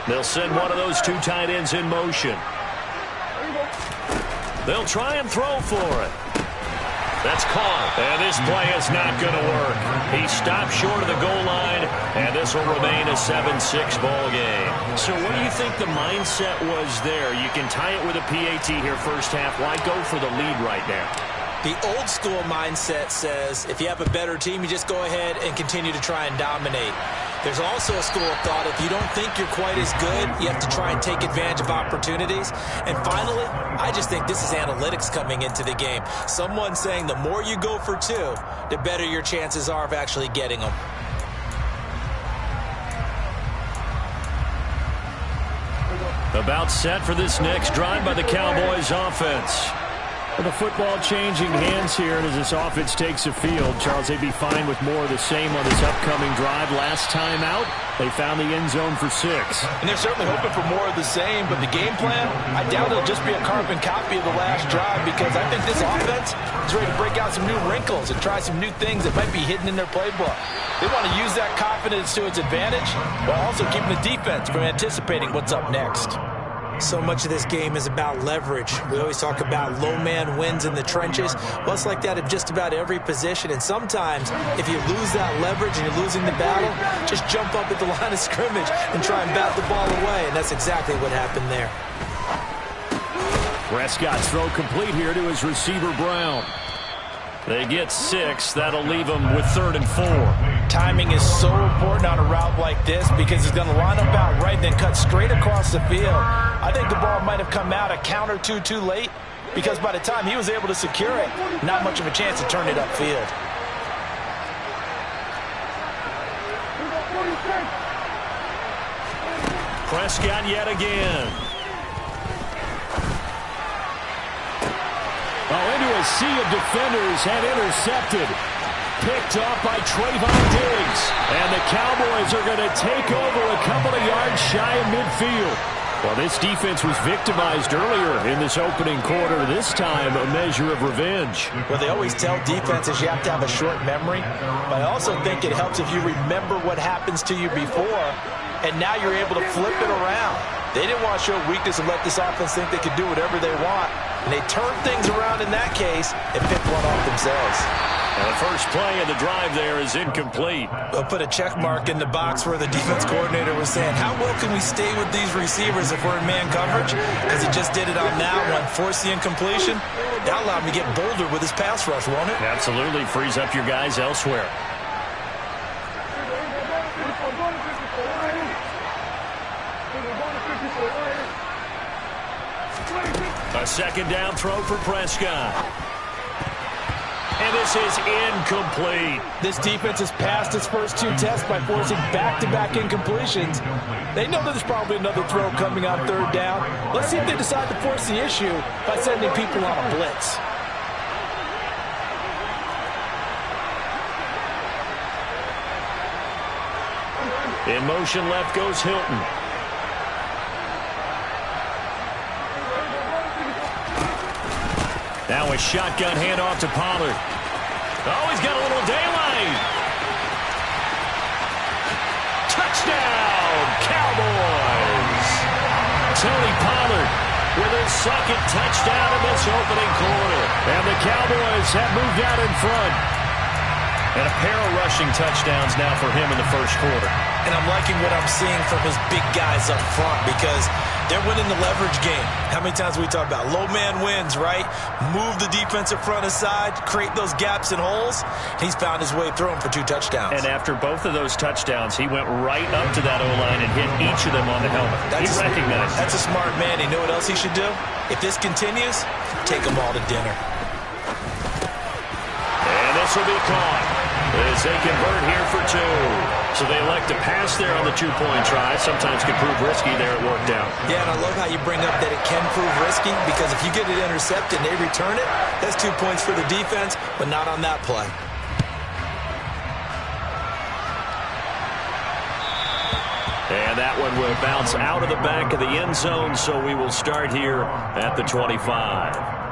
They'll send one of those two tight ends in motion. They'll try and throw for it. That's caught. And this play is not going to work. He stopped short of the goal line, and this will remain a 7-6 ball game. So what do you think the mindset was there? You can tie it with a PAT here first half. Why go for the lead right now? The old school mindset says if you have a better team, you just go ahead and continue to try and dominate. There's also a school of thought, if you don't think you're quite as good, you have to try and take advantage of opportunities. And finally, I just think this is analytics coming into the game. Someone saying the more you go for two, the better your chances are of actually getting them. About set for this next drive by the Cowboys offense. The football changing hands here, and as this offense takes a field, Charles, they'd be fine with more of the same on this upcoming drive. Last time out, they found the end zone for 6. And they're certainly hoping for more of the same, but the game plan, I doubt it'll just be a carbon copy of the last drive, because I think this offense is ready to break out some new wrinkles and try some new things that might be hidden in their playbook. They want to use that confidence to its advantage, while also keeping the defense from anticipating what's up next. So much of this game is about leverage. We always talk about low man wins in the trenches. Well, it's like that at just about every position. And sometimes, if you lose that leverage and you're losing the battle, just jump up at the line of scrimmage and try and bat the ball away. And that's exactly what happened there. Prescott's throw complete here to his receiver, Brown. They get 6. That'll leave them with 3rd and 4. Timing is so important on a route like this, because he's going to line up out right and then cut straight across the field. I think the ball might have come out a count or two too late, because by the time he was able to secure it, not much of a chance to turn it upfield. Prescott yet again. Into a sea of defenders and intercepted. Picked off by Trayvon Diggs. And the Cowboys are going to take over a couple of yards shy of midfield. Well, this defense was victimized earlier in this opening quarter. This time, a measure of revenge. Well, they always tell defenses you have to have a short memory. But I also think it helps if you remember what happens to you before, and now you're able to flip it around. They didn't want to show weakness and let this offense think they could do whatever they want. And they turned things around in that case and picked one off themselves. And the first play of the drive there is incomplete. They'll put a check mark in the box where the defense coordinator was saying, how well can we stay with these receivers if we're in man coverage? Because he just did it on that one. Force the incompletion. That'll allow him to get bolder with his pass rush, won't it? Absolutely. Frees up your guys elsewhere. A second down throw for Prescott. And this is incomplete. This defense has passed its first 2 tests by forcing back-to-back incompletions. They know that there's probably another throw coming on 3rd down. Let's see if they decide to force the issue by sending people on a blitz. In motion left goes Hilton. Now a shotgun handoff to Pollard. Oh, he's got a little daylight. Touchdown, Cowboys. Tony Pollard with his 2nd touchdown in this opening quarter. And the Cowboys have moved out in front. And a pair of rushing touchdowns now for him in the first quarter. And I'm liking what I'm seeing from his big guys up front, because they're winning the leverage game. How many times we talk about low man wins, right? Move the defensive front aside, create those gaps and holes. He's found his way through them for 2 touchdowns. And after both of those touchdowns, he went right up to that O-line and hit each of them on the helmet. He recognized it. That's a smart man. You know what else he should do? If this continues, take them all to dinner. And this will be caught as they convert here for 2. So they elect to pass there on the 2-point try. Sometimes can prove risky. There it worked out. Yeah, and I love how you bring up that it can prove risky, because if you get it intercepted and they return it, that's 2 points for the defense, but not on that play. And that one will bounce out of the back of the end zone, so we will start here at the 25.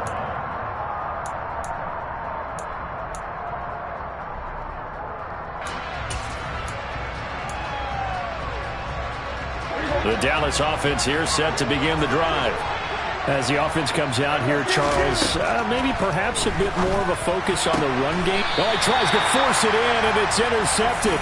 The Dallas offense here set to begin the drive. As the offense comes out here, Charles, maybe perhaps a bit more of a focus on the run game. Oh, he tries to force it in, and it's intercepted.